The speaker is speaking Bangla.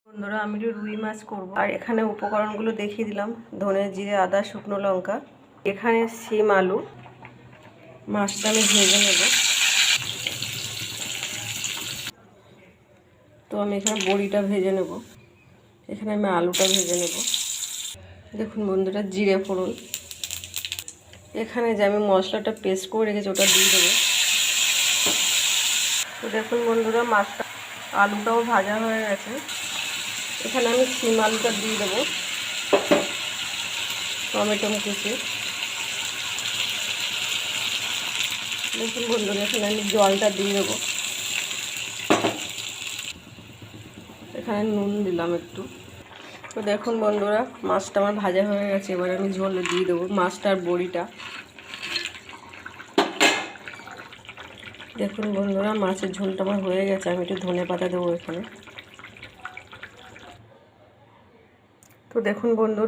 বন্ধুরা আমি একটু রুই মাছ করব আর এখানে উপকরণগুলো দেখিয়ে দিলাম। ধনে জিরে আদা শুকনো লঙ্কা, এখানে শিম আলু, মাছটা আমি ভেজে নেব। তো আমি এখানে বড়িটা ভেজে নেব, এখানে আমি আলুটা ভেজে নেব। দেখুন বন্ধুরা জিরে ফোড়ন, এখানে যে আমি মশলাটা পেস্ট করে রেখেছি ওটা দিয়ে দেবো। তো দেখুন বন্ধুরা মাছটা আলুটাও ভাজা হয়ে গেছে, এখানে আমি শিম আলুটা দিয়ে দেবো, টমেটো কুচি। দেখুন বন্ধুরা এখানে আমি জলটা দিয়ে দেবো, এখানে নুন দিলাম একটু। তো দেখুন বন্ধুরা মাছটা আমার ভাজা হয়ে গেছে, এবার আমি ঝোলে দিয়ে দেবো মাছটার বড়িটা। দেখুন বন্ধুরা মাছের ঝোলটা আমার হয়ে গেছে, আমি একটু ধনে পাতা দেবো এখানে। তো দেখুন বন্ধুরা